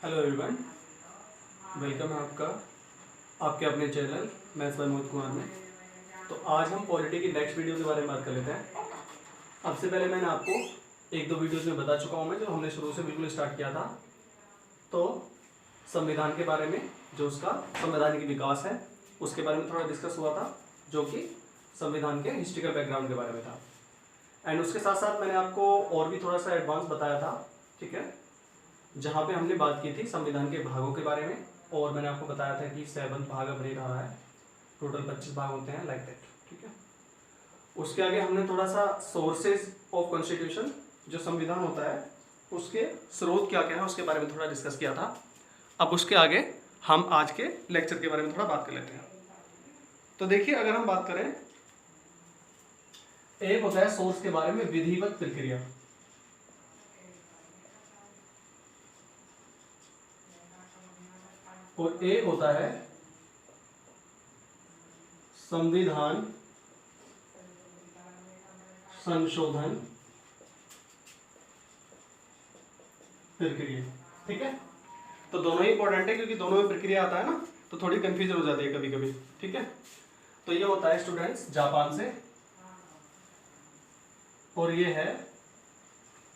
Hello everyone, welcome है आपका आपके अपने channel maths by Mohit Kumar में। तो आज हम पॉलिटी की नेक्स्ट वीडियो के बारे में बात कर लेते हैं। अब से पहले मैंने आपको एक दो वीडियोस में बता चुका हूँ मैं, जो हमने शुरू से बिल्कुल स्टार्ट किया था। तो संविधान के बारे में, जो उसका संवैधानिक विकास है उसके बारे में थोड़ा डिस्कस हुआ था, जो कि संविधान के हिस्ट्रिकल बैकग्राउंड के बारे में था। एंड उसके साथ साथ मैंने आपको और भी थोड़ा सा एडवांस बताया था, ठीक है, जहाँ पे हमने बात की थी संविधान के भागों के बारे में। और मैंने आपको बताया था कि 7 भाग अब रह रहा है, टोटल 25 भाग होते हैं, लाइक दैट, ठीक है। उसके आगे हमने थोड़ा सा सोर्सेज ऑफ कॉन्स्टिट्यूशन, जो संविधान होता है उसके स्रोत क्या क्या है उसके बारे में थोड़ा डिस्कस किया था। अब उसके आगे हम आज के लेक्चर के बारे में थोड़ा बात कर लेते हैं। तो देखिए, अगर हम बात करें, एक होता है सोर्स के बारे में विधिवत प्रक्रिया, और एक होता है संविधान संशोधन प्रक्रिया, ठीक है। तो दोनों ही इंपॉर्टेंट है, क्योंकि दोनों में प्रक्रिया आता है ना, तो थोड़ी कंफ्यूजन हो जाती है कभी कभी, ठीक है। तो ये होता है स्टूडेंट्स जापान से, और ये है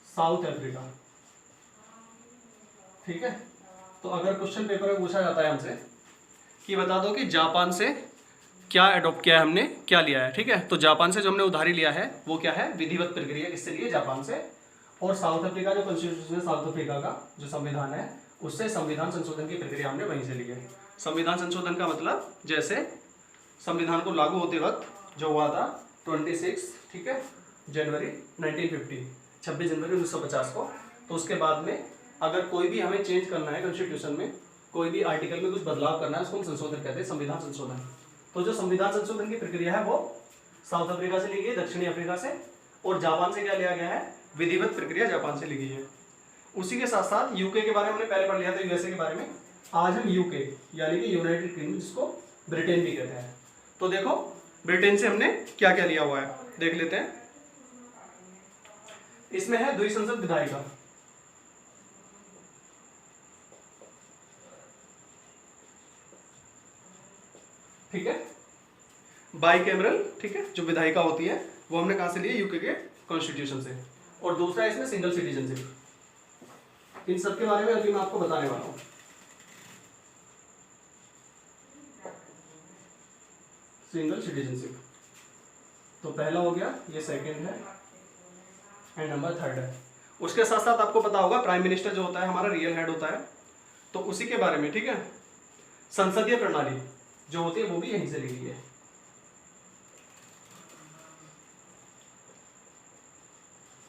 साउथ अफ्रीका, ठीक है। तो अगर क्वेश्चन पेपर में पूछा जाता है हमसे कि बता दो कि जापान से क्या अडॉप्ट किया है हमने, क्या लिया है, ठीक है। तो जापान से जो हमने उधारी लिया है वो क्या है, विधिवत प्रक्रिया, किससे लिए, जापान से। और साउथ अफ्रीका जो कॉन्स्टिट्यूशन है, साउथ अफ्रीका का जो संविधान है, उससे संविधान संशोधन की प्रक्रिया हमने वहीं से ली है। संविधान संशोधन का मतलब, जैसे संविधान को लागू होते वक्त जो हुआ था 26, ठीक है, जनवरी 1950, 26 जनवरी 1950 को। तो उसके बाद में अगर कोई भी हमें चेंज करना है कॉन्स्टिट्यूशन में, कोई भी आर्टिकल में कुछ बदलाव करना है, उसको हम संशोधन कहते हैं, संविधान संशोधन। तो जो संविधान संशोधन की प्रक्रिया है वो साउथ अफ्रीका से ली गई, दक्षिणी अफ्रीका से। और जापान से क्या लिया गया है, विधिवत प्रक्रिया जापान से ली गई है। उसी के साथ साथ यूके के बारे में हमने पहले पढ़ लिया था, यूएसए के बारे में। आज हम यूके यानी कि यूनाइटेड किंगडम, जिसको ब्रिटेन भी कहते हैं। तो देखो, ब्रिटेन से हमने क्या क्या लिया हुआ है देख लेते हैं। इसमें है द्विसंसद विधायिका, ठीक है, बाइकैमरल, ठीक है, जो विधायिका होती है वो हमने कहां से ली है, यूके के कॉन्स्टिट्यूशन से। और दूसरा है इसमें सिंगल सिटीजनशिप। इन सब के बारे में अभी मैं आपको बताने वाला हूं। सिंगल सिटीजनशिप तो पहला हो गया, ये सेकंड है, एंड नंबर थर्ड है। उसके साथ साथ आपको पता होगा प्राइम मिनिस्टर जो होता है हमारा रियल हेड होता है, तो उसी के बारे में, ठीक है। संसदीय प्रणाली जो होती है वो भी यहीं से ली गई है।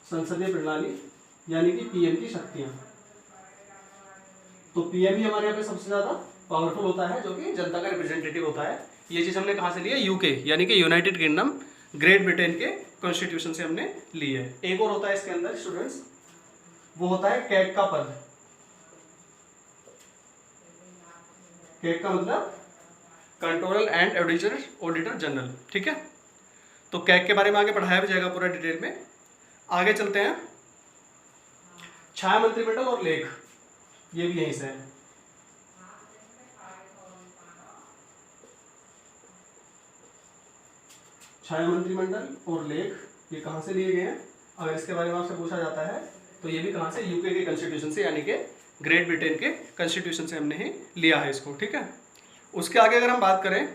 संसदीय प्रणाली यानी कि पीएम की शक्तियां। तो पीएम ही हमारे यहाँ पे सबसे ज्यादा पावरफुल होता है, जो कि जनता का रिप्रेजेंटेटिव होता है। ये चीज हमने कहां से ली है, यूके यानी कि यूनाइटेड किंगडम, ग्रेट ब्रिटेन के कॉन्स्टिट्यूशन से हमने ली है। एक और होता है इसके अंदर स्टूडेंट्स, वो होता है कैग का पद। कैग का मतलब कंट्रोलर एंड ऑडिटर जनरल, ठीक है। तो कैग के बारे में आगे पढ़ाया भी जाएगा पूरा डिटेल में। आगे चलते हैं, छाया मंत्रिमंडल और लेख, ये भी यहीं से है। छाया मंत्रिमंडल और लेख ये कहां से लिए गए हैं, अगर इसके बारे में आपसे पूछा जाता है तो ये भी कहां से, यूके के कॉन्स्टिट्यूशन से, यानी कि ग्रेट ब्रिटेन के कॉन्स्टिट्यूशन से हमने ही लिया है इसको, ठीक है। उसके आगे अगर हम बात करें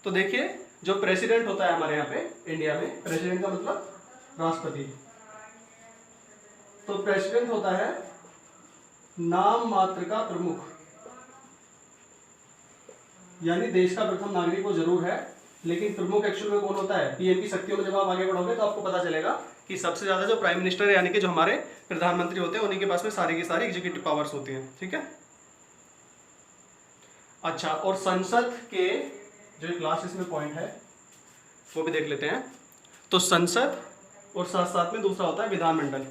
तो देखिए, जो प्रेसिडेंट होता है हमारे यहाँ पे इंडिया में, प्रेसिडेंट का मतलब राष्ट्रपति। तो प्रेसिडेंट होता है नाम मात्र का प्रमुख, यानी देश का प्रथम नागरिक वो जरूर है, लेकिन प्रमुख एक्चुअल में कौन होता है, पीएम की शक्तियों में जब आप आगे बढ़ोगे तो आपको पता चलेगा कि सबसे ज्यादा जो प्राइम मिनिस्टर है, यानी कि जो हमारे प्रधानमंत्री होते हैं, उन्हीं के पास में सारी की सारी एग्जीक्यूटिव पावर्स होती हैं, ठीक है। अच्छा, और संसद के जो एक लास्ट इसमें पॉइंट है वो भी देख लेते हैं। तो संसद और साथ साथ में दूसरा होता है विधानमंडल।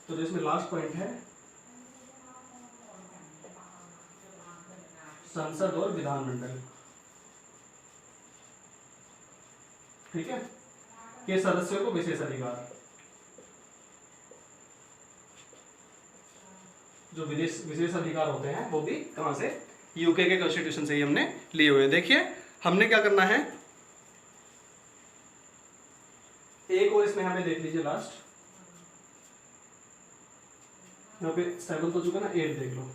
तो जो इसमें लास्ट पॉइंट है, संसद और विधानमंडल, ठीक है, के सदस्यों को विशेष अधिकार। जो विशेष अधिकार होते हैं वो भी कहाँ से, यूके के कॉन्स्टिट्यूशन से ही हमने लिए हुए हैं। देखिए हमने क्या करना है, एक और इसमें यहाँ पे देख लीजिए लास्ट, यहाँ पे 7 हो चुका ना, 8 देख लो,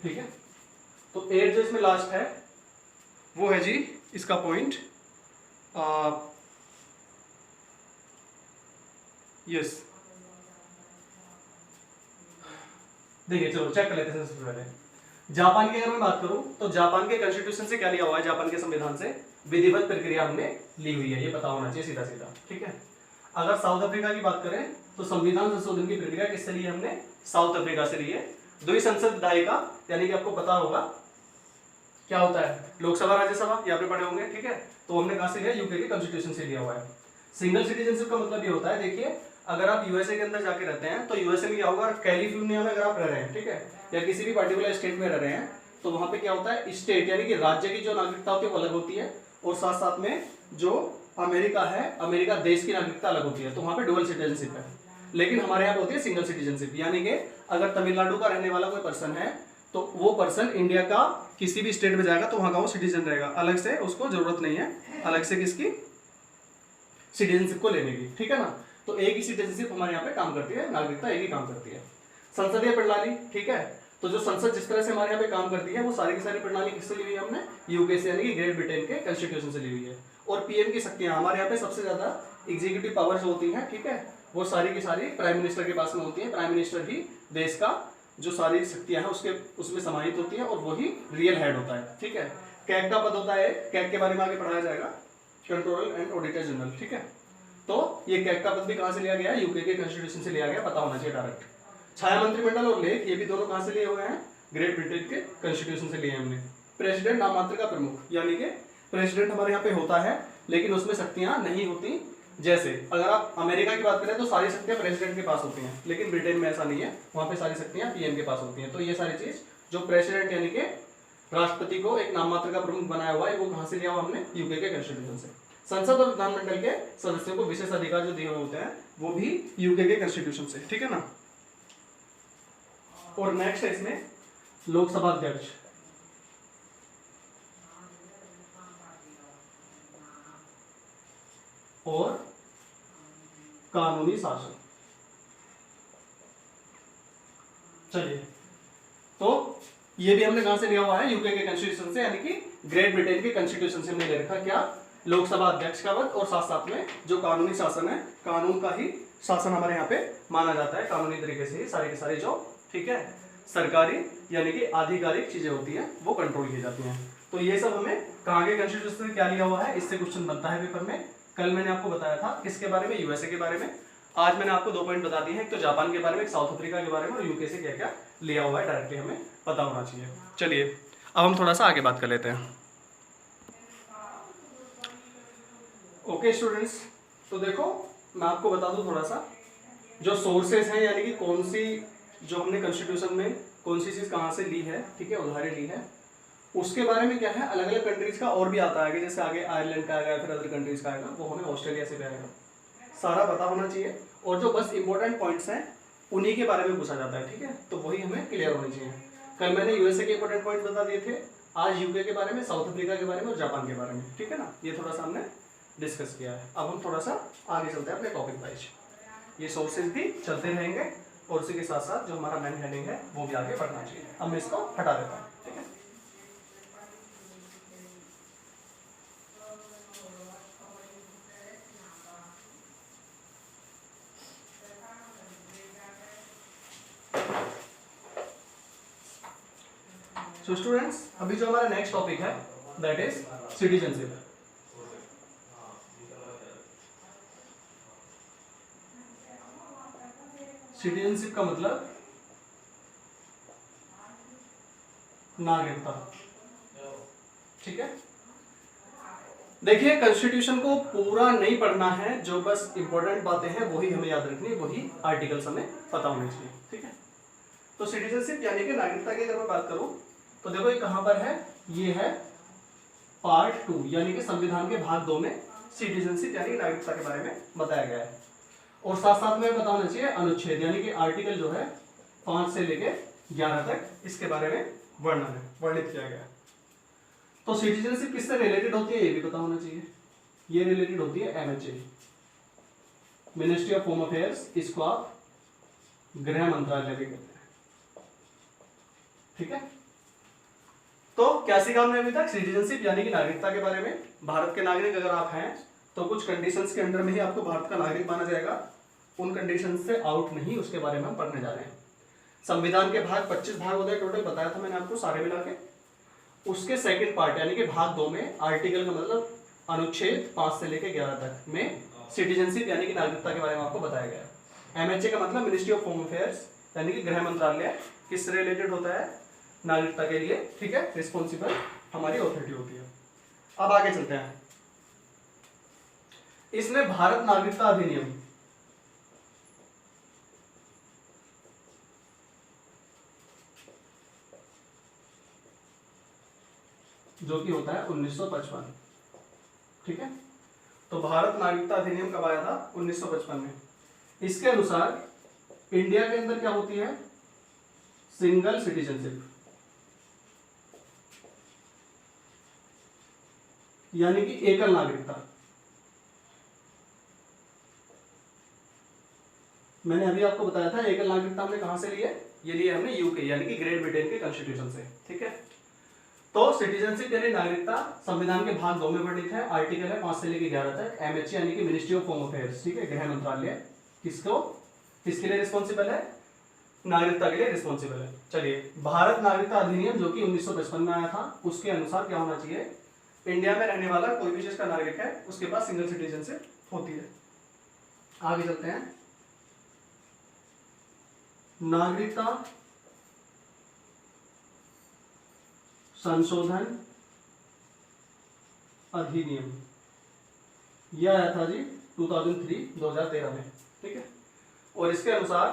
ठीक है। तो 8 जो इसमें लास्ट है वो है जी इसका पॉइंट, यस देखिए चलो चेक कर लेते हैं सबसे पहले। जापान की अगर मैं बात करूं तो जापान के कॉन्स्टिट्यूशन से क्या लिया हुआ है, जापान के संविधान से विधिवत प्रक्रिया हमने ली हुई है, ये पता होना चाहिए सीधा सीधा, ठीक है। अगर साउथ अफ्रीका की बात करें तो संविधान संशोधन की प्रक्रिया किससे ली है हमने, साउथ अफ्रीका से ली है। द्विसंसद विधायिका, यानी कि आपको पता होगा क्या होता है, लोकसभा राज्यसभा, यहाँ पे पढ़े होंगे, ठीक है। तो हमने कहां से लिया, यूके के कॉन्स्टिट्यूशन से लिया हुआ है। सिंगल सिटीजनशिप का मतलब ये होता है, देखिए अगर आप यूएसए के अंदर जाके रहते हैं तो यूएसए में क्या होगा, कैलिफोर्निया में अगर आप रह रहे हैं, ठीक है, या किसी भी पर्टिकुलर स्टेट में रह रहे हैं, तो वहां पे क्या होता है, स्टेट यानी कि राज्य की जो नागरिकता होती है वो अलग होती है, और साथ साथ में जो अमेरिका है, अमेरिका देश की नागरिकता अलग होती है, तो वहां पे डुअल सिटीजनशिप है। लेकिन हमारे यहाँ होती है सिंगल सिटीजनशिप, यानी कि अगर तमिलनाडु का रहने वाला कोई पर्सन है तो वो पर्सन इंडिया का किसी भी स्टेट में जाएगा तो वहां का वो सिटीजन रहेगा, अलग से उसको जरूरत नहीं है अलग से किसकी सिटीजनशिप को लेने की, ठीक है ना। तो एक ही सिटीजनशिप हमारे यहाँ पे काम करती है, नागरिकता एक ही काम करती है। संसदीय प्रणाली, ठीक है, तो जो संसद जिस तरह से हमारे यहाँ पे काम करती है वो सारी की सारी प्रणाली किससे ली हुई है हमने, यूके से, यानी कि ग्रेट ब्रिटेन के कॉन्स्टिट्यूशन से ली हुई है। और पीएम की शक्तियां, हमारे यहाँ पे सबसे ज्यादा एग्जीक्यूटिव पावर्स होती हैं, ठीक है, वो सारी की सारी प्राइम मिनिस्टर के पास में होती है। प्राइम मिनिस्टर ही देश का जो सारी शक्तियां हैं उसमें समाहित होती है और वही रियल हेड होता है, ठीक है। कैग का पद होता है, कैग के बारे में आगे पढ़ाया जाएगा, कंट्रोलर एंड ऑडिटर जनरल, ठीक है। तो ये कैग का पद भी कहां से लिया गया, यूके के कॉन्स्टिट्यूशन से लिया गया, पता होना चाहिए डायरेक्ट। छाया मंत्रिमंडल और लेख, ये भी दोनों कहां से लिए हुए हैं, ग्रेट ब्रिटेन के कॉन्स्टिट्यूशन से लिए हैं हमने। प्रेसिडेंट नाम मात्र का प्रमुख, यानी कि प्रेसिडेंट हमारे यहाँ पे होता है लेकिन उसमें शक्तियां नहीं होती। जैसे अगर आप अमेरिका की बात करें तो सारी शक्तियां प्रेसिडेंट के पास होती हैं, लेकिन ब्रिटेन में ऐसा नहीं है, वहां पे सारी शक्तियां पीएम के पास होती हैं। तो ये सारी चीज जो प्रेसिडेंट यानी कि राष्ट्रपति को एक नाम मात्र का प्रमुख बनाया हुआ है, वो कहां से लिया हुआ हमने, यूके के कॉन्स्टिट्यूशन से। संसद और विधानमंडल के सदस्यों को विशेष अधिकार जो दिए हुए होते हैं वो भी यूके के कॉन्स्टिट्यूशन से, ठीक है ना। और नेक्स्ट है इसमें लोकसभा अध्यक्ष, और कानूनी शासन। चलिए, तो ये भी हमने कहां से लिया हुआ है, यूके के कॉन्स्टिट्यूशन से, यानी कि ग्रेट ब्रिटेन के कॉन्स्टिट्यूशन से हमने ले रखा क्या, लोकसभा अध्यक्ष का पद, और साथ साथ में जो कानूनी शासन है, कानून का ही शासन हमारे यहाँ पे माना जाता है, कानूनी तरीके से ही सारे के सारे जो, ठीक है, सरकारी यानी कि आधिकारिक चीजें होती हैं वो कंट्रोल की जाती हैं। तो ये सब हमें कहाँ के कॉन्स्टिट्यूशन से क्या लिया हुआ है, इससे क्वेश्चन बनता है पेपर में। कल मैंने आपको बताया था किसके बारे में, यूएसए के बारे में। आज मैंने आपको 2 पॉइंट बता दिए हैं, एक तो जापान के बारे में, एक साउथ अफ्रीका के बारे में, और यूके से क्या क्या लिया हुआ है डायरेक्टली हमें पता होना चाहिए। चलिए अब हम थोड़ा सा आगे बात कर लेते हैं। ओके स्टूडेंट्स, तो देखो मैं आपको बता दूं थोड़ा सा, जो सोर्सेस हैं यानी कि कौन सी जो हमने कॉन्स्टिट्यूशन में कौन सी चीज कहाँ से ली है, ठीक है, उधारी ली है, उसके बारे में क्या है, अलग अलग कंट्रीज का और भी आता है, जैसे आगे आयरलैंड का आएगा, फिर अदर कंट्रीज का आएगा, वो हमें ऑस्ट्रेलिया से भी आएगा, सारा पता होना चाहिए। और जो बस इंपॉर्टेंट पॉइंट्स हैं उन्हीं के बारे में पूछा जाता है, ठीक है, तो वही हमें क्लियर होनी चाहिए। कल मैंने यूएसए के इंपॉर्टेंट पॉइंट्स बता दिए थे, आज यूके के बारे में, साउथ अफ्रीका के बारे में और जापान के बारे में, ठीक है ना, ये थोड़ा सा हमने डिस्कस किया है। अब हम थोड़ा सा आगे चलते हैं अपने टॉपिक वाइज, ये सोर्सेज भी चलते रहेंगे और उसी के साथ साथ जो हमारा मेन हेडिंग है वो भी आगे बढ़ना चाहिए। अब मैं इसको हटा देता हूँ, ठीक है। सो स्टूडेंट्स, अभी जो हमारा नेक्स्ट टॉपिक है दैट इज सिटीजनशिप। सिटीजनशिप का मतलब नागरिकता, ठीक है। देखिए कॉन्स्टिट्यूशन को पूरा नहीं पढ़ना है, जो बस इंपॉर्टेंट बातें हैं वही हमें याद रखनी है, वही आर्टिकल्स हमें पता होने चाहिए, ठीक है। तो सिटीजनशिप यानी कि नागरिकता की अगर मैं बात करूं तो देखो ये कहां पर है, ये है पार्ट 2 यानी कि संविधान के भाग 2 में सिटीजनशिप यानी कि नागरिकता के बारे में बताया गया है। और साथ साथ में बताना चाहिए अनुच्छेद यानी कि आर्टिकल जो है 5 से लेके 11 तक इसके बारे में वर्णित किया गया। तो सिटीजनशिप किससे रिलेटेड होती है ये भी पता होना चाहिए। ये रिलेटेड होती है MHA, ministry of home affairs, इसको आप गृह मंत्रालय भी कहते हैं, ठीक है। तो क्या सीखा हमने अभी तक? सिटीजनशिप यानी कि नागरिकता के बारे में। भारत के नागरिक अगर आप हैं तो कुछ कंडीशंस के अंडर में ही आपको भारत का नागरिक माना जाएगा, उन कंडीशंस से आउट नहीं, उसके बारे में हम पढ़ने जा रहे हैं। संविधान के भाग 25 भाग होते हैं टोटल, बताया था मैंने आपको सारे मिला के। उसके सेकंड पार्ट यानी कि भाग 2 में आर्टिकल का मतलब अनुच्छेद 5 से लेकर 11 तक में सिटीजनशिप यानी कि नागरिकता के बारे में आपको बताया गया। एमएचए का मतलब मिनिस्ट्री ऑफ होम अफेयर्स यानी कि गृह मंत्रालय, किससे रिलेटेड होता है? नागरिकता के लिए, ठीक है। रिस्पॉन्सिबल हमारी अथॉरिटी होती है। अब आगे चलते हैं। इसमें भारत नागरिकता अधिनियम जो कि होता है 1955, ठीक है। तो भारत नागरिकता अधिनियम कब आया था? 1955 में। इसके अनुसार इंडिया के अंदर क्या होती है? सिंगल सिटीजनशिप, यानी कि एकल नागरिकता। मैंने अभी आपको बताया था एकल नागरिकता हमने कहां से ली है? ये लिए हमने यूके यानी कि ग्रेट ब्रिटेन के कॉन्स्टिट्यूशन से, ठीक है। तो सिटीजनशिप यानी नागरिकता संविधान के भाग 2 में वर्णित है, आर्टिकल है 5 से लेकर 11 तक। एमएचए यानी कि मिनिस्ट्री ऑफ होम अफेयर्स, ठीक है, गृह मंत्रालय किसके लिए रिस्पॉन्सिबल है? नागरिकता के लिए रिस्पॉन्सिबल है। चलिए, भारत नागरिकता अधिनियम जो कि 1955 में आया था, उसके अनुसार क्या होना चाहिए? इंडिया में रहने वाला कोई भी जिसका नागरिक है उसके पास सिंगल सिटीजनशिप होती है। आगे चलते हैं। नागरिकता संशोधन अधिनियम यह आया था जी 2013 में, ठीक है। और इसके अनुसार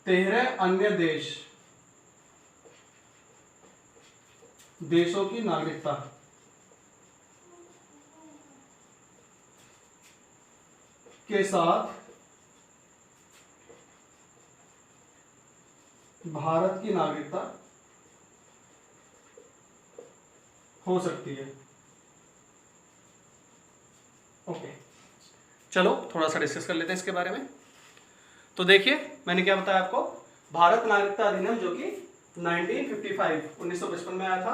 13 अन्य देशों की नागरिकता के साथ भारत की नागरिकता हो सकती है। ओके, चलो थोड़ा सा डिस्कस कर लेते हैं इसके बारे में। तो देखिए, मैंने क्या बताया आपको? भारत नागरिकता अधिनियम जो कि 1955 में आया था,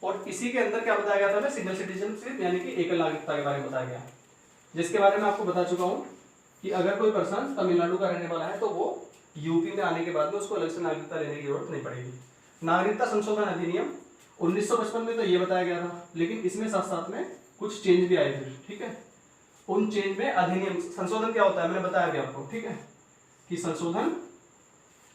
और इसी के अंदर क्या बताया गया था? सिंगल सिटीजनशिप यानी कि एकल नागरिकता के बारे में बताया गया, जिसके बारे में आपको बता चुका हूं कि अगर कोई पर्सन तमिलनाडु का रहने वाला है तो वो यूपी में आने के बाद में उसको अलग से नागरिकता लेने की जरूरत नहीं पड़ेगी। नागरिकता संशोधन अधिनियम 1955 में तो ये बताया गया था, लेकिन इसमें साथ साथ में कुछ चेंज भी आए थे, ठीक है। उन चेंज में अधिनियम संशोधन क्या होता है मैंने बताया भी आपको, ठीक है, कि संशोधन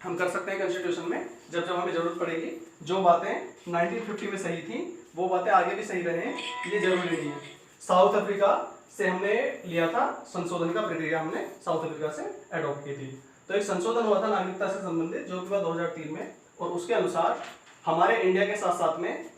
हम कर सकते हैं कॉन्स्टिट्यूशन में जब हमें जरूरत पड़ेगी। जो बातें 1950 में सही थी वो बातें आगे भी सही रहे, ये जरूरी नहीं है। साउथ अफ्रीका से हमने लिया था संशोधन का प्रक्रिया, हमने साउथ अफ्रीका से एडॉप्ट की थी। तो एक संशोधन हुआ था नागरिकता से संबंधित जो कि 2003 में, और उसके अनुसार हमारे इंडिया के साथ साथ में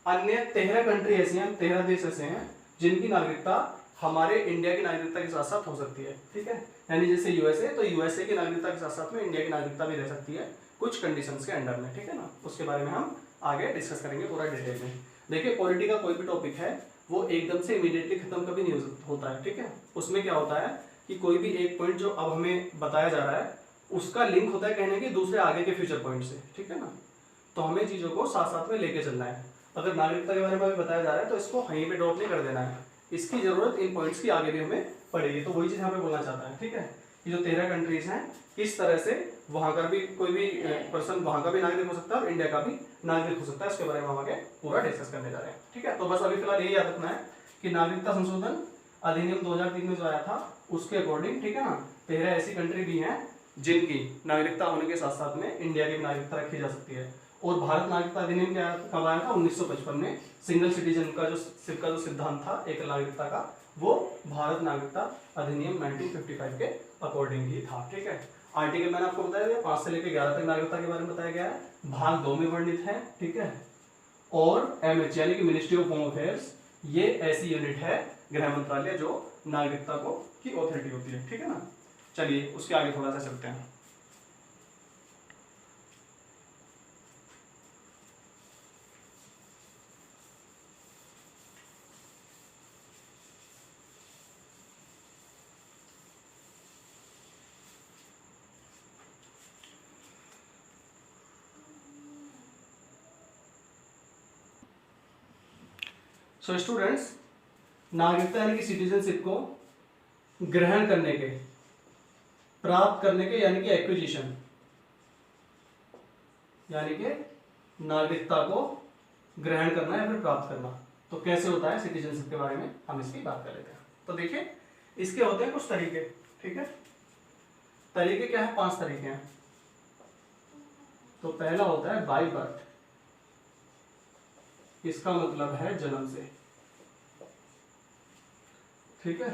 अन्य 13 कंट्री ऐसी हैं, 13 देश ऐसे हैं जिनकी नागरिकता हमारे इंडिया की नागरिकता के साथ साथ हो सकती है, ठीक है। यानी जैसे यूएसए, तो यूएसए की नागरिकता के साथ साथ में इंडिया की नागरिकता भी रह सकती है कुछ कंडीशंस के अंडर में, ठीक है ना। उसके बारे में हम आगे डिस्कस करेंगे पूरा डिटेल में। देखिए, पॉलिटी का कोई भी टॉपिक है वो एकदम से इमीडिएटली खत्म कभी नहीं होता है, ठीक है। उसमें क्या होता है कि कोई भी एक पॉइंट जो अब हमें बताया जा रहा है उसका लिंक होता है कहने की दूसरे आगे के फ्यूचर पॉइंट से, ठीक है ना। तो हमें चीजों को साथ साथ में लेके चलना है। अगर नागरिकता के बारे में अभी बताया जा रहा है तो इसको वहीं पे ड्रॉप नहीं कर देना है, इसकी जरूरत इन पॉइंट्स की आगे भी हमें पड़ेगी। तो वही चीज हमें बोलना चाहता है, ठीक है, कि जो 13 कंट्रीज हैं किस तरह से वहां का भी कोई भी पर्सन वहां का भी नागरिक हो सकता है और इंडिया का भी नागरिक हो सकता है, उसके बारे में हम आगे पूरा डिस्कस करने जा रहे हैं, ठीक है। तो बस अभी फिलहाल यही याद रखना है कि नागरिकता संशोधन अधिनियम 2003 में जो आया था उसके अकॉर्डिंग, ठीक है ना, 13 ऐसी कंट्री भी हैं जिनकी नागरिकता होने के साथ साथ में इंडिया की नागरिकता रखी जा सकती है। और भारत नागरिकता अधिनियम क्या कब आया था? 1955 में। सिंगल सिटीजन का जो सिद्धांत था एकल नागरिकता का, वो भारत नागरिकता अधिनियम 1955 के अकॉर्डिंग ही था, ठीक है। आर्टिकल मैंने आपको बताया गया 5 से लेकर 11 तक नागरिकता के बारे में बताया गया है, भाग 2 में वर्णित है, ठीक है। और एमएच यानी कि मिनिस्ट्री ऑफ होम अफेयर्स, ये ऐसी यूनिट है गृह मंत्रालय जो नागरिकता को की अथॉरिटी होती है, ठीक है ना। चलिए उसके आगे थोड़ा सा चलते हैं। सो स्टूडेंट्स, नागरिकता यानी कि सिटीजनशिप को ग्रहण करने के, प्राप्त करने के, यानी कि एक्विजिशन, यानी कि नागरिकता को ग्रहण करना या फिर प्राप्त करना, तो कैसे होता है सिटीजनशिप के बारे में हम इसकी बात कर लेते हैं। तो देखिए इसके होते हैं कुछ तरीके, ठीक है। तरीके क्या है? 5 तरीके हैं। तो पहला होता है बाय बर्थ, इसका मतलब है जन्म से, ठीक है।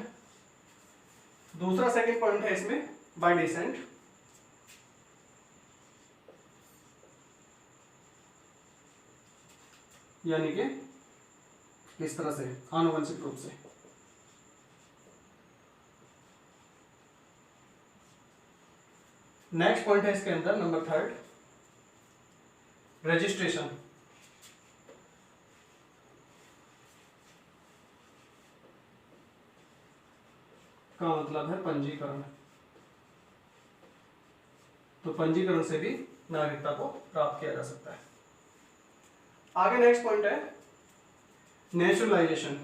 दूसरा सेकंड पॉइंट है इसमें बाय डिसेंट, यानी कि इस तरह से आनुवंशिक रूप से। नेक्स्ट पॉइंट है इसके अंदर नंबर 3 रजिस्ट्रेशन, का मतलब है पंजीकरण। तो पंजीकरण से भी नागरिकता को प्राप्त किया जा सकता है। आगे नेक्स्ट पॉइंट है नेचुरलाइजेशन,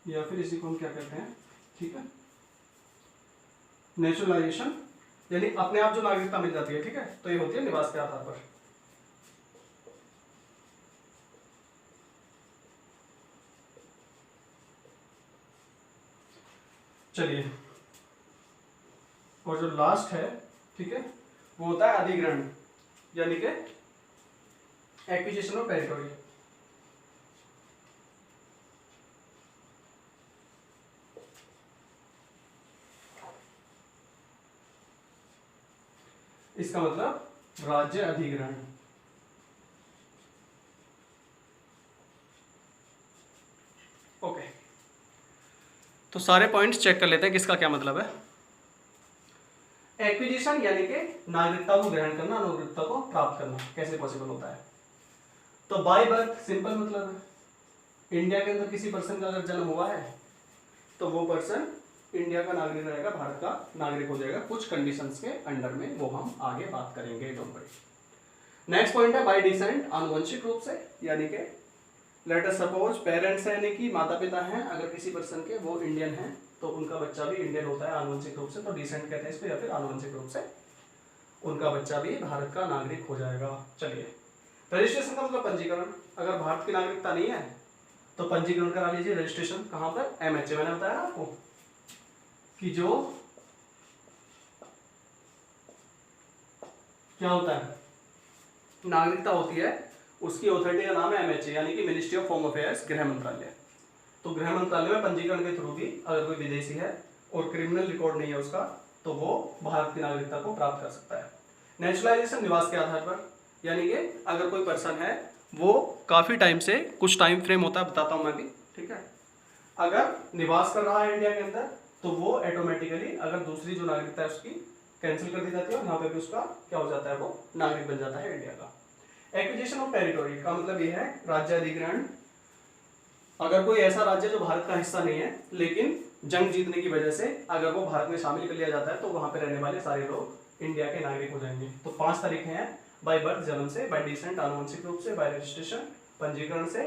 या फिर इसी को हम क्या कहते हैं, ठीक है, नेचुरलाइजेशन यानी अपने आप जो नागरिकता मिल जाती है, ठीक है। तो ये होती है निवास के आधार पर। चलिए, और जो लास्ट है, ठीक है, वो होता है अधिग्रहण, यानी कि एक्विजिशन ऑफ टेरिटोरी। इसका मतलब राज्य अधिग्रहण। ओके, तो सारे पॉइंट्स चेक कर लेते हैं किसका क्या मतलब है। एक्विजिशन यानी कि नागरिकता को ग्रहण करना, नागरिकता को प्राप्त करना, कैसे पॉसिबल होता है। तो बाय बर्थ सिंपल मतलब है इंडिया के अंदर किसी पर्सन का अगर जन्म हुआ है तो वो पर्सन इंडिया का नागरिक रहेगा, भारत का नागरिक हो जाएगा, कुछ कंडीशंस के अंडर में, वो हम आगे बात करेंगे, डोंट वरी। नेक्स्ट पॉइंट है बाय डिसेंट, आनुवंशिक रूप से, यानी कि लेट अस सपोज पेरेंट्स यानी कि माता पिता हैं अगर किसी पर्सन के, वो इंडियन हैं तो उनका बच्चा भी इंडियन होता है आनुवंशिक रूप से, तो डिसेंट कहते हैं इसको, या फिर आनुवंशिक रूप से उनका बच्चा भी भारत का नागरिक हो जाएगा। चलिए, रजिस्ट्रेशन का मतलब पंजीकरण, अगर भारत की नागरिकता नहीं है तो पंजीकरण करा लीजिए, रजिस्ट्रेशन कहाँ पर, MHA। मैंने बताया ना आपको कि जो क्या होता है नागरिकता होती है उसकी अथॉरिटी का नाम है MHA, यानी कि मिनिस्ट्री ऑफ होम अफेयर्स, गृह मंत्रालय। तो गृह मंत्रालय में पंजीकरण के थ्रू भी अगर कोई विदेशी है और क्रिमिनल रिकॉर्ड नहीं है उसका, तो वो भारत की नागरिकता को प्राप्त कर सकता है। नेचुरलाइजेशन निवास के आधार पर, यानी कि अगर कोई पर्सन है वो काफी टाइम से, कुछ टाइम फ्रेम होता है, बताता हूं मैं भी, ठीक है, अगर निवास कर रहा है इंडिया के अंदर तो वो ऑटोमेटिकली अगर दूसरी जो नागरिकता है उसकी कैंसिल कर दी जाती है और यहाँ पे भी उसका क्या हो जाता है, वो नागरिक बन जाता है इंडिया का। एक्विजिशन ऑफ टेरिटोरी का मतलब ये है राज्य अधिग्रहण। अगर कोई ऐसा राज्य जो भारत का हिस्सा नहीं है लेकिन जंग जीतने की वजह से अगर वो भारत में शामिल कर लिया जाता है तो वहां पे रहने वाले सारे लोग इंडिया के नागरिक हो जाएंगे। तो 5 तरीके हैं, बाय बर्थ जन्म से, बाय डिसेंट आनुवंशिक रूप से, बाय रजिस्ट्रेशन पंजीकरण से,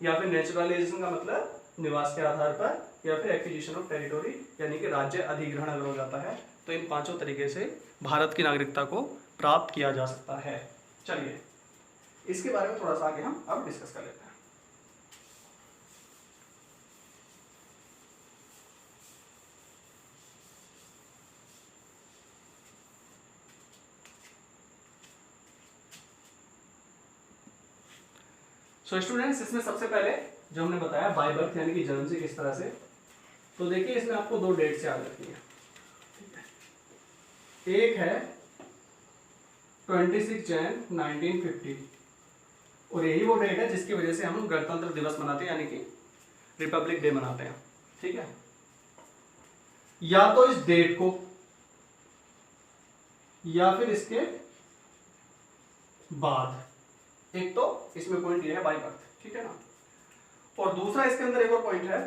या फिर नेचुरलाइजेशन का मतलब निवास के आधार पर, या फिर एक्विजिशन ऑफ टेरिटोरी यानी कि राज्य अधिग्रहण अगर हो जाता है। तो इन 5 तरीके से भारत की नागरिकता को प्राप्त किया जा सकता है। चलिए, इसके बारे में थोड़ा सा आगे हम अब डिस्कस कर लेते हैं। सो स्टूडेंट्स, इसमें सबसे पहले जो हमने बताया बाय बर्थ यानी कि जन्म से किस तरह से, तो देखिए इसमें आपको 2 डेट से याद रखनी है, ठीक है। एक है 26 जैन 1950, और यही वो डेट है जिसकी वजह से हम गणतंत्र दिवस मनाते हैं, यानी कि रिपब्लिक डे मनाते हैं, ठीक है। या तो इस डेट को या फिर इसके बाद, एक तो इसमें पॉइंट ये है बाय बर्थ, ठीक है ना। और दूसरा इसके अंदर एक और पॉइंट है,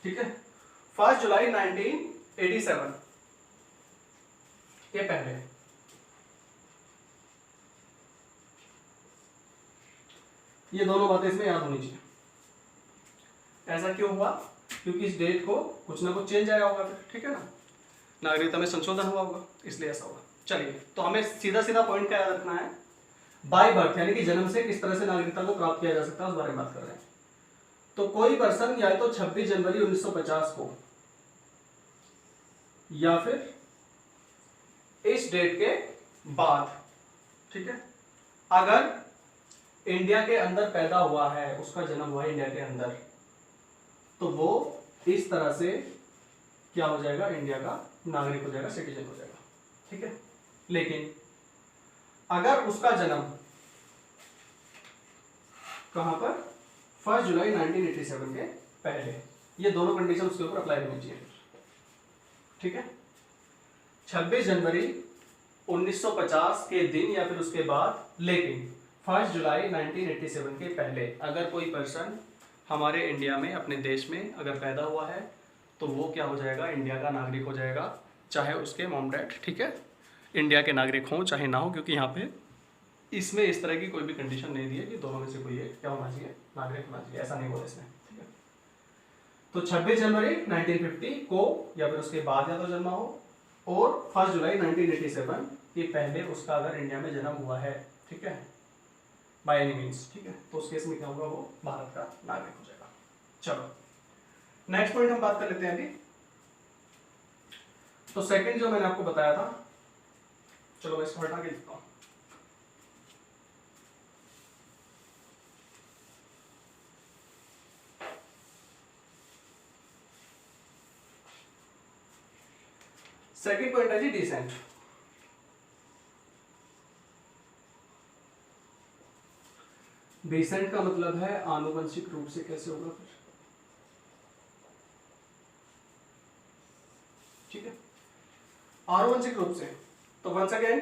ठीक है, 1 जुलाई 1987 के पहले। ये दोनों बातें इसमें याद होनी चाहिए। ऐसा क्यों हुआ? क्योंकि इस डेट को कुछ ना कुछ चेंज आया होगा फिर, ठीक है ना, नागरिकता में संशोधन हुआ होगा, इसलिए ऐसा होगा। चलिए, तो हमें सीधा सीधा पॉइंट क्या याद रखना है, बाय बर्थ यानी कि जन्म से किस तरह से नागरिकता को प्राप्त किया जा सकता है उस बारे में बात कर रहे हैं। तो कोई पर्सन या तो 26 जनवरी 1950 को या फिर इस डेट के बाद, ठीक है, अगर इंडिया के अंदर पैदा हुआ है, उसका जन्म हुआ है इंडिया के अंदर, तो वो इस तरह से क्या हो जाएगा, इंडिया का नागरिक हो जाएगा, सिटीजन हो जाएगा, ठीक है। लेकिन अगर उसका जन्म कहां पर, 1 जुलाई 1987 के पहले, ये दोनों कंडीशन उसके ऊपर अप्लाई होनी चाहिए, ठीक है। 26 जनवरी 1950 के दिन या फिर उसके बाद, लेकिन 1 जुलाई 1987 के पहले अगर कोई पर्सन हमारे इंडिया में, अपने देश में अगर पैदा हुआ है, तो वो क्या हो जाएगा, इंडिया का नागरिक हो जाएगा, चाहे उसके मॉम डैड, ठीक है, इंडिया के नागरिक हों चाहे ना हो, क्योंकि यहाँ पे इसमें इस तरह की कोई भी कंडीशन नहीं दी है कि दोनों में से कोई एक क्या होना चाहिए, नागरिक होना चाहिए, ऐसा नहीं बोला इसमें, ठीक है। तो 26 जनवरी 1950 को या फिर उसके बाद या तो जन्मा हो, और 1 जुलाई 1987 के पहले उसका अगर इंडिया में जन्म हुआ है, ठीक है, बाय एनी मीन्स, ठीक है, तो उस केस में क्या होगा, वो भारत का नागरिक हो जाएगा। चलो नेक्स्ट पॉइंट हम बात कर लेते हैं अभी। तो सेकंड जो मैंने आपको बताया था, चलो मैं इसको हटा के लिखता हूं। सेकंड पॉइंट है जी डिसेंट। डिसेंट का मतलब है आनुवंशिक रूप से कैसे होगा फिर, ठीक है, आनुवंशिक रूप से। तो वंस अगेन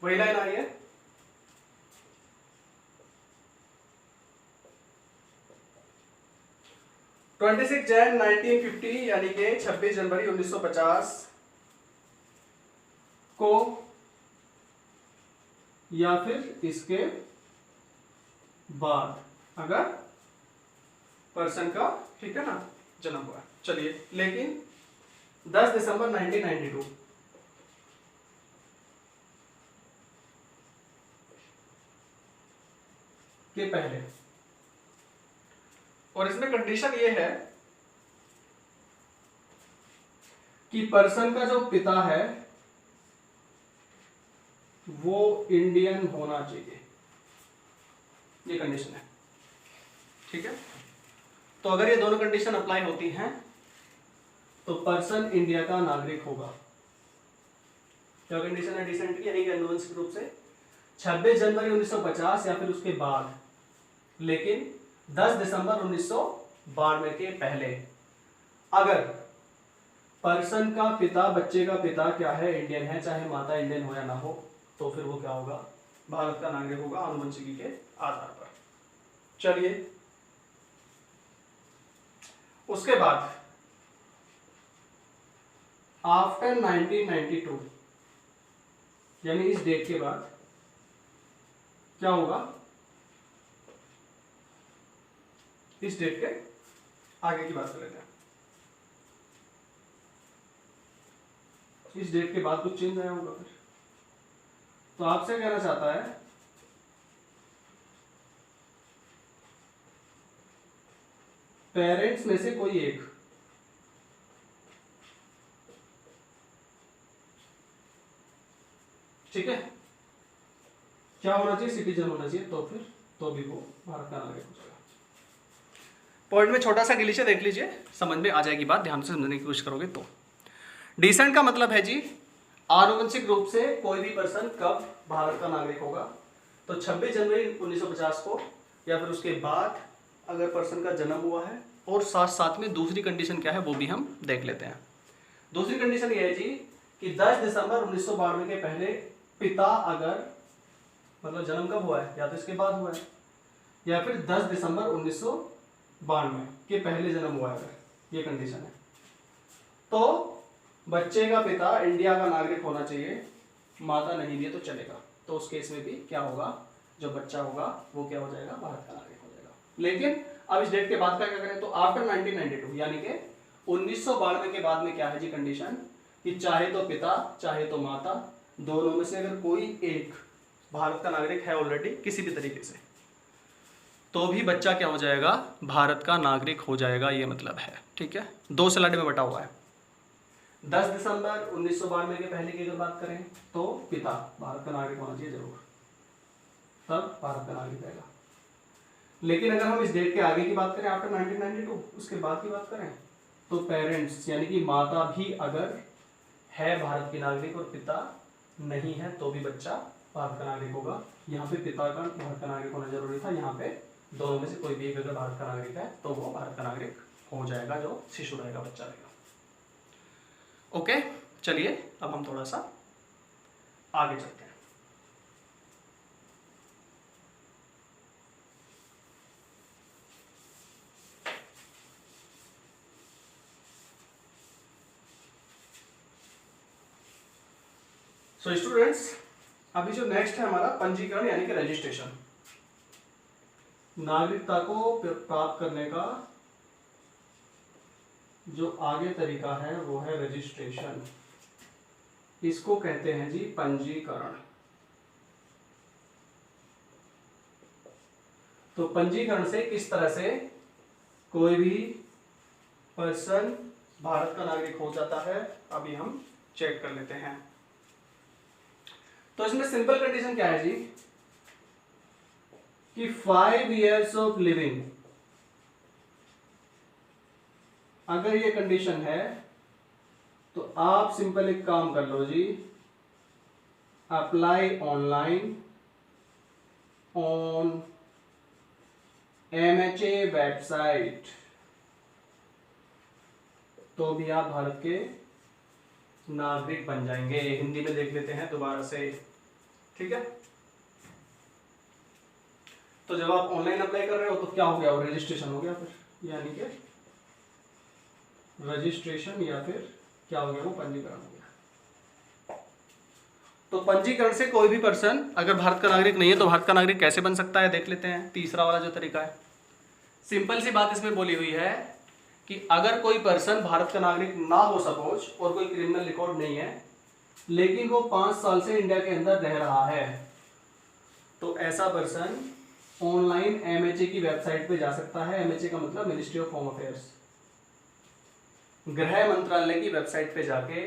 वही लाइन आ रही है, ट्वेंटी 26 जैन 1950 यानी कि 26 जनवरी 1950 को या फिर इसके बाद अगर पर्सन का, ठीक है ना, जन्म हुआ। चलिए, लेकिन 10 दिसंबर 1992 के पहले, और इसमें कंडीशन ये है कि पर्सन का जो पिता है वो इंडियन होना चाहिए, ये कंडीशन है, ठीक है। तो अगर ये दोनों कंडीशन अप्लाई होती हैं तो पर्सन इंडिया का नागरिक होगा। क्या कंडीशन है डिसेंट की, यानी कि आनुवंशिक रूप से 26 जनवरी 1950 या फिर उसके बाद, लेकिन 10 दिसंबर 1992 के पहले अगर पर्सन का पिता, बच्चे का पिता क्या है, इंडियन है, चाहे माता इंडियन हो या ना हो, तो फिर वो क्या होगा, भारत का नागरिक होगा आनुवंशिकी के आधार पर। चलिए, उसके बाद आफ्टर 1992 यानी इस डेट के बाद क्या होगा, इस डेट के आगे की बात कर लेते हैं। इस डेट के बाद कुछ चेंज आया होगा फिर, तो आपसे कहना चाहता है पेरेंट्स में से कोई एक ठीक है क्या होना चाहिए, सिटीजन होना चाहिए, तो फिर तो भी वो भारत का नागरिक हो जाएगा। पॉइंट में छोटा सा गिलीचे देख लीजिए, समझ में आ जाएगी बात, ध्यान से समझने की कोशिश करोगे तो। डिसेंट का मतलब है जी आनुवंशिक रूप से कोई भी पर्सन कब भारत का नागरिक होगा, तो 26 जनवरी 1950 को या फिर उसके बाद अगर पर्सन का जन्म हुआ है, और साथ साथ में दूसरी कंडीशन क्या है वो भी हम देख लेते हैं। दूसरी कंडीशन ये है जी कि 10 दिसंबर 1992 के पहले पिता अगर, मतलब जन्म कब हुआ है, या तो इसके बाद हुआ है या फिर 10 दिसंबर 1992 के पहले जन्म हुआ है अगर, ये कंडीशन है। तो बच्चे का पिता इंडिया का नागरिक होना चाहिए, माता नहीं भी है तो चलेगा। तो उस केस में भी क्या होगा, जो बच्चा होगा वो क्या हो जाएगा, भारत का नागरिक हो जाएगा। लेकिन अब इस डेट के बाद का क्या करें, तो आफ्टर 1992 यानी कि 1992 के बाद में क्या है जी कंडीशन, कि चाहे तो पिता चाहे तो माता दोनों में से अगर कोई एक भारत का नागरिक है ऑलरेडी किसी भी तरीके से, तो भी बच्चा क्या हो जाएगा, भारत का नागरिक हो जाएगा, ये मतलब है। ठीक है, 2 स्लाइड में बटा हुआ है। 10 दिसंबर 1992 के पहले की अगर बात करें तो पिता भारत का नागरिक होना चाहिए जरूर, तब भारत का नागरिक रहेगा। लेकिन अगर हम इस डेट के आगे की बात करें, आफ्टर 1992, उसके बाद की बात करें, तो पेरेंट्स यानी कि माता भी अगर है भारत की नागरिक और पिता नहीं है तो भी बच्चा भारत का नागरिक होगा। यहाँ पे पिता का भारत का नागरिक होना जरूरी था, यहाँ पे दोनों में से कोई भी अगर भारत का नागरिक है तो वो भारत का नागरिक हो जाएगा, जो शिशु रहेगा, बच्चा रहेगा। ओके, चलिए अब हम थोड़ा सा आगे चलते हैं। सो स्टूडेंट्स, अभी जो नेक्स्ट है हमारा पंजीकरण यानी कि रजिस्ट्रेशन। नागरिकता को प्राप्त करने का जो आगे तरीका है वो है रजिस्ट्रेशन। इसको कहते हैं जी पंजीकरण। तो पंजीकरण से किस तरह से कोई भी पर्सन भारत का नागरिक हो जाता है, अभी हम चेक कर लेते हैं। तो इसमें सिंपल कंडीशन क्या है जी, कि 5 years ऑफ लिविंग, अगर ये कंडीशन है तो आप सिंपल एक काम कर लो जी, apply online on MHA website, तो भी आप भारत के नागरिक बन जाएंगे। हिंदी में देख लेते हैं दोबारा से, ठीक है। तो जब आप ऑनलाइन अप्लाई कर रहे हो तो क्या हो गया, वो रजिस्ट्रेशन हो गया फिर, यानी कि रजिस्ट्रेशन या फिर क्या हो गया, वो पंजीकरण हो गया। तो पंजीकरण से कोई भी पर्सन अगर भारत का नागरिक नहीं है तो भारत का नागरिक कैसे बन सकता है, देख लेते हैं। तीसरा वाला जो तरीका है, सिंपल सी बात इसमें बोली हुई है कि अगर कोई पर्सन भारत का नागरिक ना हो सपोज, और कोई क्रिमिनल रिकॉर्ड नहीं है, लेकिन वो 5 साल से इंडिया के अंदर रह रहा है, तो ऐसा पर्सन ऑनलाइन MHA की वेबसाइट पे जा सकता है। MHA का मतलब मिनिस्ट्री ऑफ होम अफेयर्स, गृह मंत्रालय की वेबसाइट पे जाके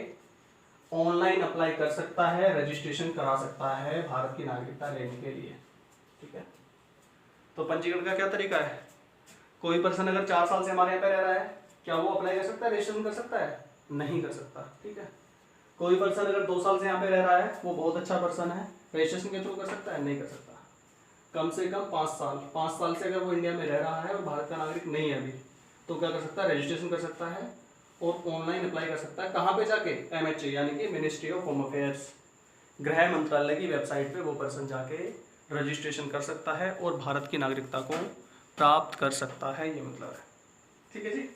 ऑनलाइन अप्लाई कर सकता है, रजिस्ट्रेशन करा सकता है भारत की नागरिकता लेने के लिए। ठीक है, तो पंजीकरण का क्या तरीका है, कोई पर्सन अगर 4 साल से हमारे यहाँ पे रह रहा है, क्या वो अप्लाई कर सकता है, रजिस्ट्रेशन कर सकता है, नहीं कर सकता। ठीक है, कोई पर्सन अगर 2 साल से यहाँ पे रह रहा है, वो बहुत अच्छा पर्सन है, रजिस्ट्रेशन के थ्रू कर सकता है, नहीं कर सकता। कम से कम 5 साल से अगर वो इंडिया में रह रहा है और भारत का नागरिक नहीं है अभी, तो क्या कर सकता है, रजिस्ट्रेशन कर सकता है और ऑनलाइन अप्लाई कर सकता है। कहाँ पे जाके, MHA यानी कि मिनिस्ट्री ऑफ होम अफेयर्स, गृह मंत्रालय की वेबसाइट पे वो पर्सन जाके रजिस्ट्रेशन कर सकता है और भारत की नागरिकता को प्राप्त कर सकता है, ये मतलब है। ठीक है जी,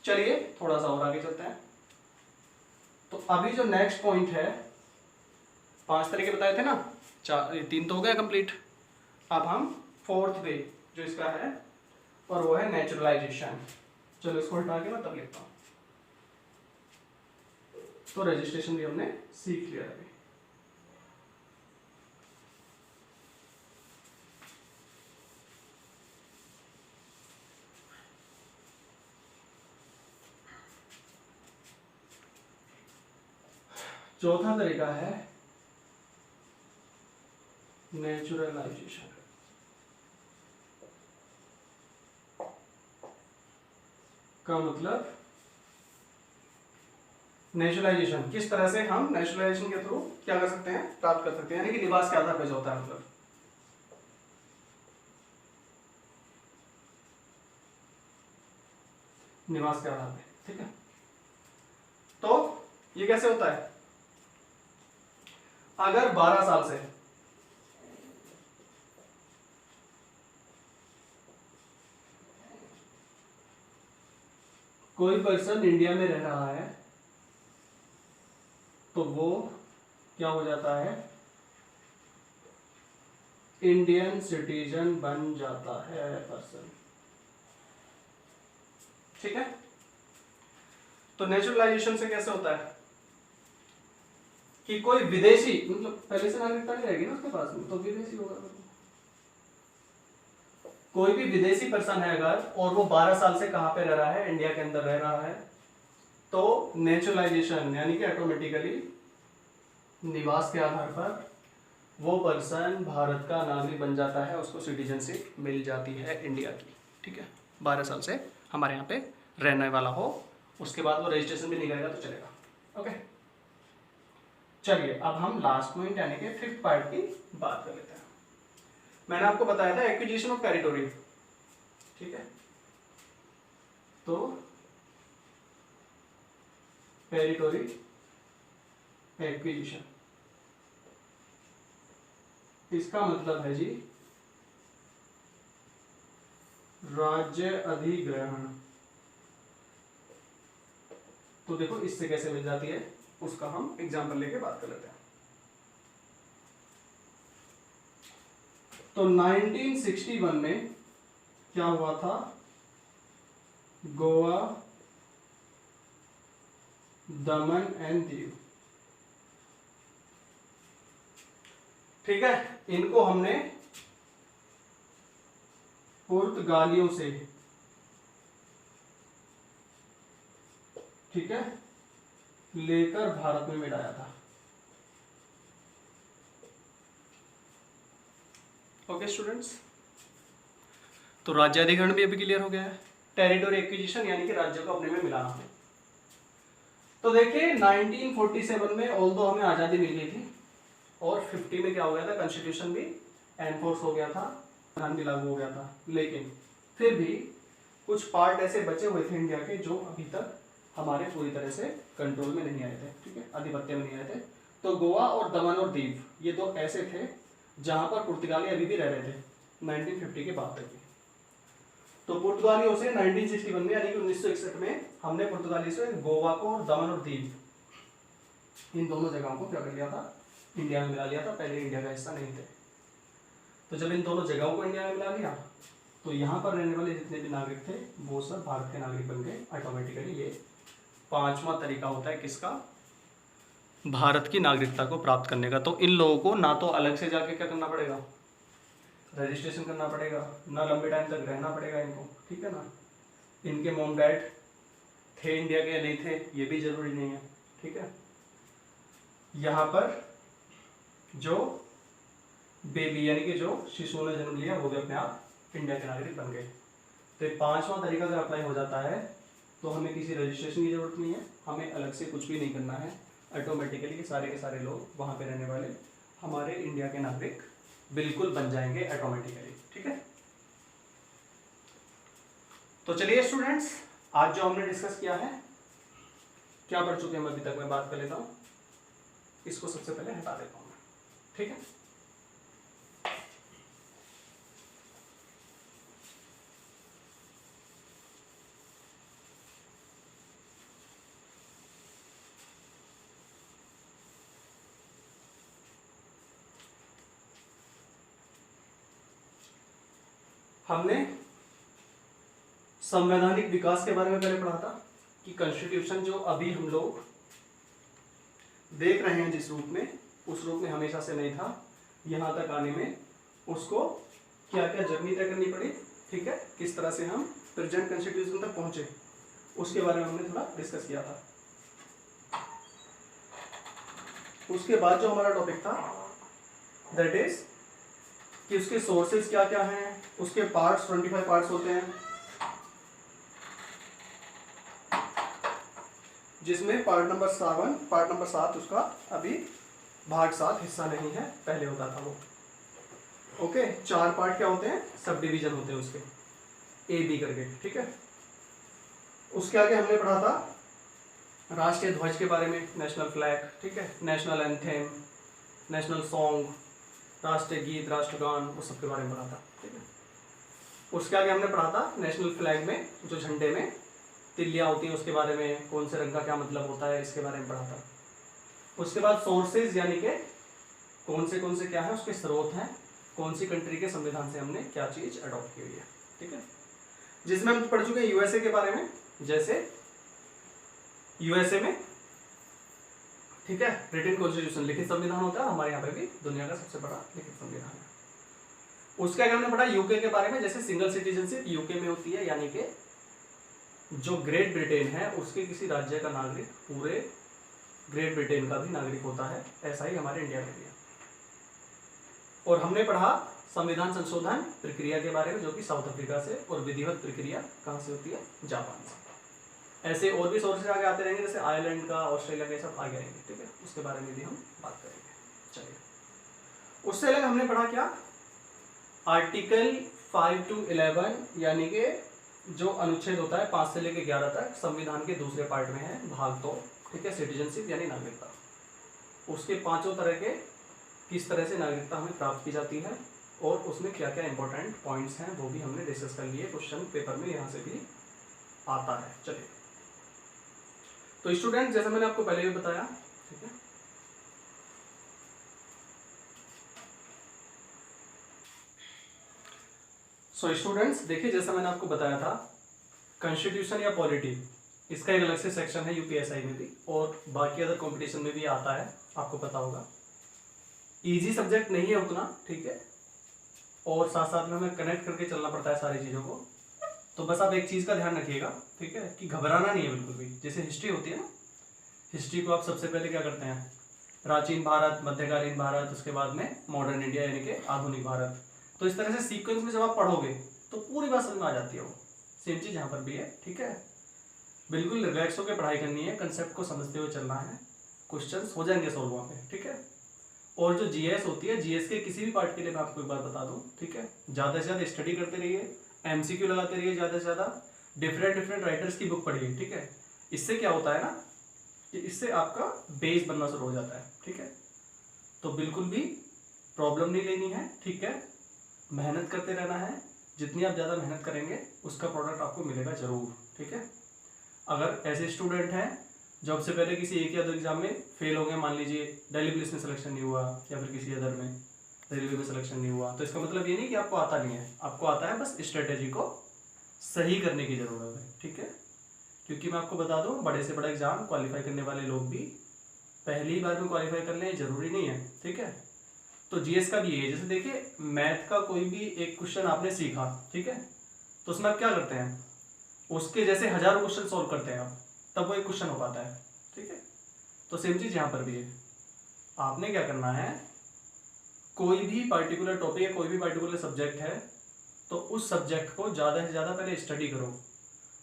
चलिए थोड़ा सा और आगे चलते हैं। तो अभी जो नेक्स्ट पॉइंट है, 5 तरीके बताए थे ना, 3 तो हो गया कंप्लीट। अब हम 4th वे जो इसका है, और वो है नेचुरलाइजेशन। चलो इसको हटा के मैं तब लिखता हूँ। तो रजिस्ट्रेशन भी हमने सीख लिया अभी। चौथा तरीका है नेचुरलाइजेशन। का मतलब नेचुरलाइजेशन, किस तरह से हम नेचुरलाइजेशन के थ्रू क्या कर सकते हैं, प्राप्त कर सकते हैं, यानी कि निवास के आधार पर जो होता है, मतलब निवास के आधार पे। ठीक है, तो ये कैसे होता है, अगर 12 साल से कोई पर्सन इंडिया में रह रहा है तो वो क्या हो जाता है, इंडियन सिटीजन बन जाता है पर्सन। ठीक है। तो नेचुरलाइजेशन से कैसे होता है कि कोई विदेशी, मतलब पहले से नागरिकता नहीं रहेगी ना उसके पास में, तो विदेशी होगा। कोई भी विदेशी पर्सन है अगर, और वो 12 साल से कहां पे रह रहा है, इंडिया के अंदर रह रहा है, तो नेचुरलाइजेशन यानी कि ऑटोमेटिकली निवास के आधार पर वो पर्सन भारत का नागरिक बन जाता है, उसको सिटीजनशिप मिल जाती है इंडिया की। ठीक है। 12 साल से हमारे यहाँ पे रहने वाला हो, उसके बाद वो रजिस्ट्रेशन भी नहीं करेगा तो चलेगा। ओके, चलिए अब हम लास्ट पॉइंट यानी कि 5th पार्ट की बात कर लेते हैं। मैंने आपको बताया था एक्विजिशन ऑफ टेरिटोरी। ठीक है। तो टेरिटोरी एक्विजिशन, इसका मतलब है जी राज्य अधिग्रहण। तो देखो इससे कैसे मिल जाती है, उसका हम एग्जांपल लेके बात कर लेते हैं। तो 1961 में क्या हुआ था, गोवा, दमन एंड दीव, ठीक है, इनको हमने पुर्तगालियों से, ठीक है, लेकर भारत में मिलाया था। ओके स्टूडेंट्स, तो राज्य अधिग्रहण भी अभी क्लियर हो गया है। टेरिटोरी एक्विजिशन यानी कि राज्यों को अपने में मिलाना है। तो देखिए 1947 में ऑल्दो हमें आजादी मिल गई थी और 50 में क्या हो गया था, कॉन्स्टिट्यूशन भी एनफोर्स हो गया था, संविधान भी लागू हो गया था, लेकिन फिर भी कुछ पार्ट ऐसे बचे हुए थे इंडिया के जो अभी तक हमारे पूरी तरह से कंट्रोल में नहीं आए थे। ठीक है, आधिपत्य में नहीं आए थे। तो गोवा और दमन और दीव ये दो ऐसे थे जहां पर पुर्तगाली अभी भी रह रहे थे 1950 के बाद तक। तो पुर्तगालियों से 1961 में यानी कि 1961 में हमने पुर्तगाली से गोवा को और दमन और दीव इन दोनों जगहों को क्या कर लिया था, इंडिया में मिला लिया था। पहले इंडिया का हिस्सा नहीं थे। तो जब इन दोनों जगहों को इंडिया में मिला लिया तो यहाँ पर रहने वाले जितने भी नागरिक थे वो सब भारत के नागरिक बन गए ऑटोमेटिकली। ये 5वां तरीका होता है किसका, भारत की नागरिकता को प्राप्त करने का। तो इन लोगों को ना तो अलग से जाके क्या करना पड़ेगा, रजिस्ट्रेशन करना पड़ेगा, ना लंबे टाइम तक रहना पड़ेगा इनको। ठीक है ना, इनके मॉम डैड थे इंडिया के या नहीं थे ये भी जरूरी नहीं है। ठीक है, यहाँ पर जो बेबी यानी कि जो शिशु ने जन्म लिया वो भी अपने आप इंडिया के नागरिक बन गए। तो 5वां तरीका अगर अप्लाई हो जाता है तो हमें किसी रजिस्ट्रेशन की जरूरत नहीं है, हमें अलग से कुछ भी नहीं करना है। ऑटोमेटिकली के सारे लोग वहाँ पे रहने वाले हमारे इंडिया के नागरिक बिल्कुल बन जाएंगे ऑटोमेटिकली। ठीक है, तो चलिए स्टूडेंट्स आज जो हमने डिस्कस किया है, क्या पढ़ चुके हैं अभी तक, मैं बात कर लेता हूँ। इसको सबसे पहले हटा देता हूँ। ठीक है, हमने संवैधानिक विकास के बारे में पहले पढ़ा था कि कॉन्स्टिट्यूशन जो अभी हम लोग देख रहे हैं जिस रूप में, उस रूप में हमेशा से नहीं था। यहाँ तक आने में उसको क्या क्या जर्नी तय करनी पड़ी। ठीक है, किस तरह से हम प्रेजेंट कॉन्स्टिट्यूशन तक पहुंचे उसके बारे में हमने थोड़ा डिस्कस किया था। उसके बाद जो हमारा टॉपिक था दैट इज कि उसके सोर्सेज क्या क्या हैं, उसके पार्ट्स 25 पार्ट्स होते हैं, जिसमें पार्ट नंबर 7 उसका अभी भाग 7 हिस्सा नहीं है, पहले होता था वो। ओके, 4 पार्ट क्या होते हैं, सब डिवीजन होते हैं उसके A B करके। ठीक है, उसके आगे हमने पढ़ा था राष्ट्रीय ध्वज के बारे में, नेशनल फ्लैग। ठीक है, नेशनल एंथेम, नेशनल सॉन्ग, राष्ट्रीय गीत, राष्ट्रगान, वो सब के बारे में पढ़ा था। ठीक है, उसके आगे हमने पढ़ा था नेशनल फ्लैग में जो झंडे में तिल्लियाँ होती हैं उसके बारे में, कौन से रंग का क्या मतलब होता है इसके बारे में पढ़ा था। उसके बाद सोर्सेज यानी कि कौन से क्या है उसके स्रोत हैं, कौन सी कंट्री के संविधान से हमने क्या चीज़ अडॉप्ट की हुई है, ठीक है। जिसमें हम पढ़ चुके हैं यूएसए के बारे में, जैसे यूएसए में, ठीक है, रिटन कॉन्स्टिट्यूशन लिखित संविधान होता है, हमारे यहाँ पे भी दुनिया का सबसे बड़ा लिखित संविधान है। उसके आगे हमने पढ़ा यूके के बारे में, जैसे सिंगल सिटीजनशिप यूके में होती है, यानी कि जो ग्रेट ब्रिटेन है उसके किसी राज्य का नागरिक पूरे ग्रेट ब्रिटेन का भी नागरिक होता है, ऐसा ही हमारे इंडिया में भी है। और हमने पढ़ा संविधान संशोधन प्रक्रिया के बारे में, जो कि साउथ अफ्रीका से, और विधिवत प्रक्रिया कहाँ से होती है, जापान से। ऐसे और भी सोर्सेज आगे आते रहेंगे, जैसे आयरलैंड का, ऑस्ट्रेलिया का, सब आगे आएंगे, ठीक है, उसके बारे में भी हम बात करेंगे। चलिए, उससे अलग हमने पढ़ा क्या, आर्टिकल 5 to 11, यानी कि जो अनुच्छेद होता है 5 से लेकर 11 तक संविधान के दूसरे पार्ट में है, भाग 2, ठीक है, सिटीजनशिप यानी नागरिकता। उसके 5 तरह के किस तरह से नागरिकता हमें प्राप्त की जाती है और उसमें क्या क्या इंपॉर्टेंट पॉइंट्स हैं वो भी हमने डिस्कस कर लिए, क्वेश्चन पेपर में यहाँ से भी आता है। चलिए, तो स्टूडेंट जैसा मैंने आपको पहले भी बताया, ठीक है, सो स्टूडेंट्स देखिए, जैसा मैंने आपको बताया था, कॉन्स्टिट्यूशन या पॉलिटी, इसका एक अलग से सेक्शन है यूपीएसआई में भी, और बाकी अदर कंपटीशन में भी आता है, आपको पता होगा। इजी सब्जेक्ट नहीं है उतना, ठीक है, और साथ साथ में हमें कनेक्ट करके चलना पड़ता है सारी चीज़ों को। तो बस आप एक चीज़ का ध्यान रखिएगा, ठीक है, कि घबराना नहीं है बिल्कुल भी। जैसे हिस्ट्री होती है ना, हिस्ट्री को आप सबसे पहले क्या करते हैं, प्राचीन भारत, मध्यकालीन भारत, उसके बाद में मॉडर्न इंडिया यानी कि आधुनिक भारत। तो इस तरह से सीक्वेंस में जब आप पढ़ोगे तो पूरी बात समझ में आ जाती है। वो सेम चीज़ यहाँ पर भी है, ठीक है। बिल्कुल रिलैक्स होकर पढ़ाई करनी है, कंसेप्ट को समझते हुए चलना है, क्वेश्चंस हो जाएंगे सॉल्व वहाँ पे, ठीक है। और जो जीएस होती है, जीएस के किसी भी पार्ट के लिए मैं आपको एक बार बता दूं, ठीक है, ज़्यादा से ज़्यादा स्टडी करते रहिए, एमसीक्यू लगाते रहिए, ज़्यादा से ज़्यादा डिफरेंट राइटर्स की बुक पढ़िए, ठीक है। इससे क्या होता है ना कि इससे आपका बेस बनना शुरू हो जाता है, ठीक है। तो बिल्कुल भी प्रॉब्लम नहीं लेनी है, ठीक है, मेहनत करते रहना है। जितनी आप ज़्यादा मेहनत करेंगे उसका प्रोडक्ट आपको मिलेगा ज़रूर, ठीक है। अगर ऐसे स्टूडेंट हैं जॉब से पहले किसी एक या दो एग्जाम में फेल हो गए, मान लीजिए दिल्ली पुलिस में सिलेक्शन नहीं हुआ या फिर किसी अदर में रेलवे में सिलेक्शन नहीं हुआ, तो इसका मतलब ये नहीं कि आपको आता नहीं है, आपको आता है, बस स्ट्रेटेजी को सही करने की ज़रूरत है, ठीक है। क्योंकि मैं आपको बता दूं, बड़े से बड़ा एग्जाम क्वालिफाई करने वाले लोग भी पहली बार में क्वालिफाई कर लें जरूरी नहीं है, ठीक है। तो जीएस का भी है, जैसे देखिए मैथ का कोई भी एक क्वेश्चन आपने सीखा, ठीक है, तो उसमें आप क्या करते हैं, उसके जैसे हजारों क्वेश्चन सॉल्व करते हैं आप, तब वो एक क्वेश्चन हो पाता है, ठीक है। तो सेम चीज़ यहाँ पर भी है, आपने क्या करना है, कोई भी पर्टिकुलर टॉपिक है, कोई भी पर्टिकुलर सब्जेक्ट है, तो उस सब्जेक्ट को ज़्यादा से ज़्यादा पहले स्टडी करो।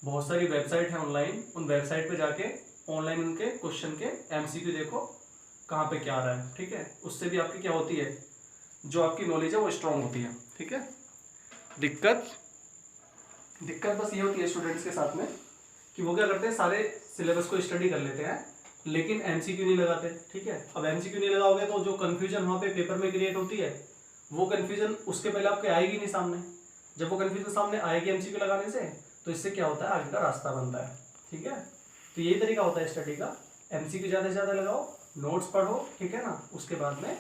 बहुत सारी वेबसाइट है ऑनलाइन, उन वेबसाइट पे जाके ऑनलाइन उनके क्वेश्चन के एमसीक्यू देखो कहाँ पे क्या आ रहा है, ठीक है। उससे भी आपकी क्या होती है, जो आपकी नॉलेज है वो स्ट्रांग होती है, ठीक है। दिक्कत बस ये होती है स्टूडेंट्स के साथ में कि वो क्या करते हैं, सारे सिलेबस को स्टडी कर लेते हैं लेकिन एमसीक्यू नहीं लगाते, ठीक है। अब एमसीक्यू नहीं लगाओगे तो जो कन्फ्यूजन वहाँ पे पेपर में क्रिएट होती है, वो कन्फ्यूजन उसके पहले आपके आएगी नहीं सामने। जब वो कन्फ्यूजन सामने आएगी एमसीक्यू लगाने से, तो इससे क्या होता है, आगे का रास्ता बनता है, ठीक है। तो यही तरीका होता है स्टडी का, एमसीक्यू ज़्यादा से ज़्यादा लगाओ, नोट्स पढ़ो, ठीक है ना। उसके बाद में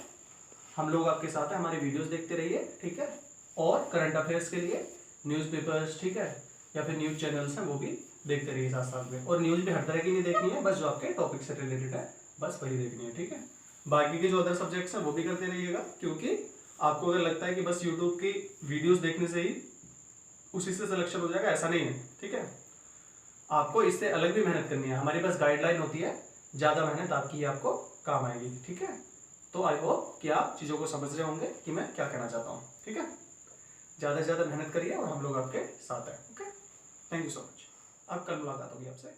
हम लोग आपके साथ हैं, हमारी वीडियोस देखते रहिए, ठीक है। और करंट अफेयर्स के लिए न्यूज़पेपर्स, ठीक है, या फिर न्यूज़ चैनल्स हैं वो भी देखते रहिए साथ साथ में। और न्यूज़ भी हर तरह की नहीं देखनी है, बस जो आपके टॉपिक से रिलेटेड है बस वही देखनी है, ठीक है। बाकी के जो अदर सब्जेक्ट्स हैं वो भी करते रहिएगा, क्योंकि आपको अगर लगता है कि बस यूट्यूब की वीडियोज़ देखने से ही उसी से सिलेक्शन हो जाएगा, ऐसा नहीं है, ठीक है। आपको इससे अलग भी मेहनत करनी है, हमारे पास गाइडलाइन होती है, ज़्यादा मेहनत आपकी आपको काम आएगी, ठीक है। तो आई होप कि आप चीज़ों को समझ रहे होंगे कि मैं क्या कहना चाहता हूँ, ठीक है। ज़्यादा से ज़्यादा मेहनत करिए और हम लोग आपके साथ हैं, okay. Thank you so much. अब कल मुलाकात होगी आपसे।